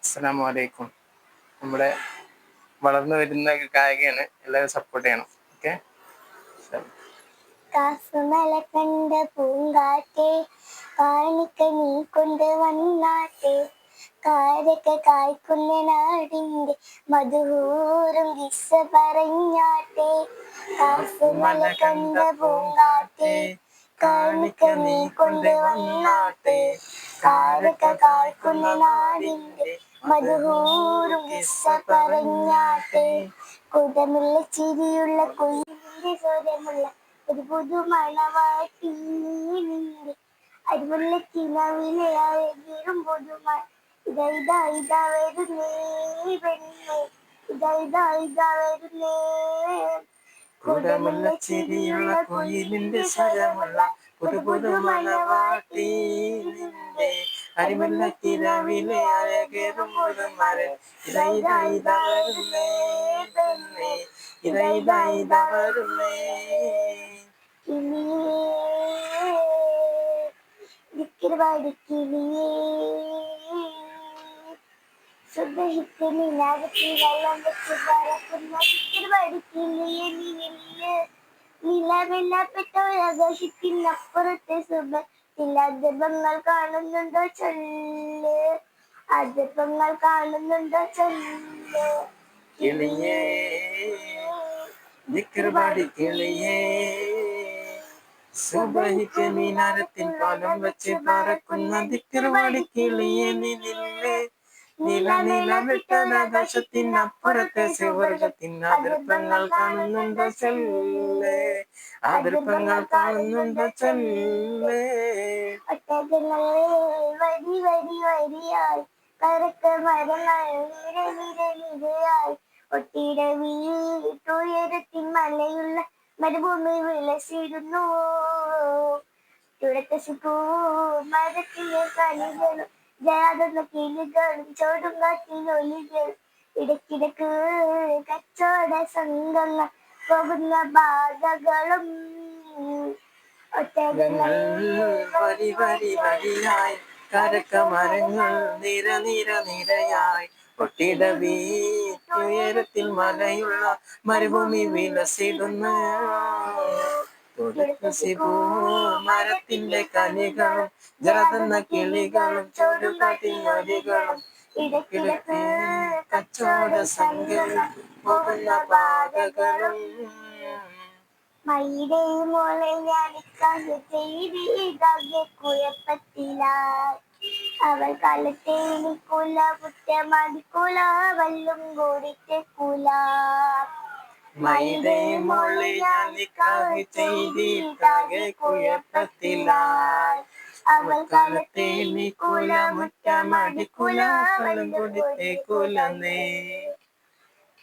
അസ്സലാമു അലൈക്കും. നമ്മുടെ വളർന്നു വരുന്ന ഗായികയാണ്, എല്ലാവരും സപ്പോർട്ട് ചെയ്യണം. ഓക്കെ. കാസുമല കണ്ട പൂങ്കാറ്റെ കാണിക്ക നീ കൊണ്ട് വന്നാട്ടെ കാരക്ക കായ്ക്കുന്ന നാടിൻ്റെ മധുഹൂറും ദിശ പറഞ്ഞാട്ടെ. കാസുമല കണ്ട പൂങ്കാറ്റെ കാണിക്ക നീ കൊണ്ട് വന്നാട്ടെ കാരക്ക കായ്ക്കുന്ന നാടിൻ്റെ മധുഹൂറും ദിശ പറഞ്ഞാട്ടെ. കുടമുള്ള ചിരിയുള്ള കുയിലിൻ്റെ സ്വരമുള്ള ഒരു പുതുമണവാട്ടി നിന്റെ അരിമുള്ള കിനാവിലെ അഴകിടും പുതുമ ഇതാ ഇതാ ഇതാ വരുന്നേ പെണ്ണേ ഇതാ ഇതാ ഇതാ വരുന്നേ. കുടമുള്ള ചിരിയുള്ള കുയിലിന്റെ സ്വരമുള്ള പുതു പുതുമണവാട്ടി നിന്റെ അരിമുള്ള കിനാവിലെ അഴകേറും പുതുമരൻ ഇതാ ഇതാ ഇതാ വരുന്നേ പെണ്ണേ ഇതാ ഇതാ ഇതാ വരുന്നേ. സുബഹിക്ക് നിലാവത്തിൽ വെള്ളം വെച്ച് പറക്കുന്ന പഠിക്കില്ലേ നിലവെല്ലാപ്പെട്ടോരാഘോഷിക്കുന്നപ്പുറത്തെ സുബത്തിൽ അദൃഭങ്ങൾ കാണുന്നുണ്ടോ ചൊല്ല് അദൃഭങ്ങൾ കാണുന്നുണ്ടോ ചൊല്ല്. കിളിയേ ദിക്ർപാടി കിളിയേ സുബഹിക്ക് മിനാരത്തിൻ പാലം വെച്ച് പറക്കുന്ന ദിക്ർപാടി കിളിയേ നിന്നില്ലേ നില നില വിട്ടനാകാശത്തിനപ്പുറത്തെ സുവർഗത്തിൻ അതിർപ്പങ്ങൾ കാണുന്നുണ്ടോ ചൊല്ല് അതിർപ്പങ്ങൾ കാണുന്നുണ്ടോ ചൊല്ല്. ഒട്ടകങ്ങളെ വരി വരി വരിയായി കറുത്ത മരങ്ങൾ നിര നിര നിരയായി ഒട്ടിട വീട്ടുയരത്തിൻ മലയുള്ള മരുഭൂമി വിളസിടുന്നു. തുടക്കശിപ്പൂ മരത്തിലെ കനികളും ജാതുന്ന കിളികളും ചോടും കാറ്റിനൊലികൾ ഇടയ്ക്കിടക്ക് കച്ചവട സംഘങ്ങൾ പോകുന്ന ബാധകളും. ഒട്ടകങ്ങൾ വരി വരി വരിയായി കരക്ക മരങ്ങൾ നിര നിര നിരയായി ഒട്ടിട വീട്ടുയരത്തിൽ മലയുള്ള മരുഭൂമി വിലസിടുന്നു. മരത്തിന്റെ കനികളും ജലതന്ന കിളികളും ചുടുകാട്ടിനൊലികളും ഇടയ്ക്കിടക്ക് കച്ചവട സംഘങ്ങൾ പോകുന്ന പാതകളും. മയിലേ മോളെ ഞാനിക്കാതെ ചെയ്താകെ കുഴപ്പത്തിലായി അവൾ കാലത്തേനിക്കൂല കുറ്റമടിക്കൂല വല്ലും കൂടിത്തേക്കൂല. മയിലേ മോളെ ഞാനിക്കാതെ ചെയ്താകെ കുഴപ്പത്തിലായി അവൾ കാലത്തേനിക്കൂല മുറ്റമടിക്കൂല വല്ലും കൂടിത്തേക്കൂലന്നേ.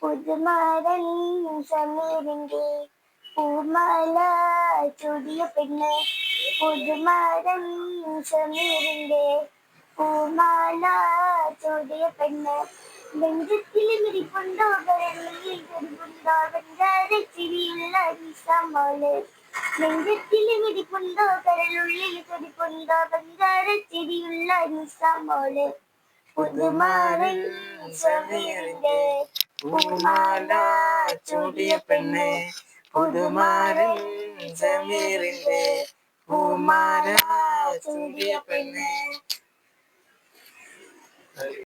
പുതുമാരൻ സമീറിന്റെ പൂമാല ചൂടിയ പെണ്ണ് പുതുമാരൻ സമീറിന്റെ പൂമാല ചൂടിയ പെണ്ണ് നെഞ്ചത്തിലും ഇരിപ്പുണ്ടോ കരളിൽ കരുതുണ്ടോ വെഞ്ചാരച്ചിരിയുള്ള നിസാമോള് നെഞ്ചത്തിലും ഇരിപ്പുണ്ടോ കരളുള്ളിൽ കരുതുണ്ടോ വെഞ്ചാരച്ചിരിയുള്ള നിസാമോള്. പുതുമാരൻ സമീറിന്റെ പൂമാല ചൂടിയ പെണ്ണെ പുതുമാരൻ സമീറിന്റെ പൂമാല ചൂടിയ പെണ്ണെ.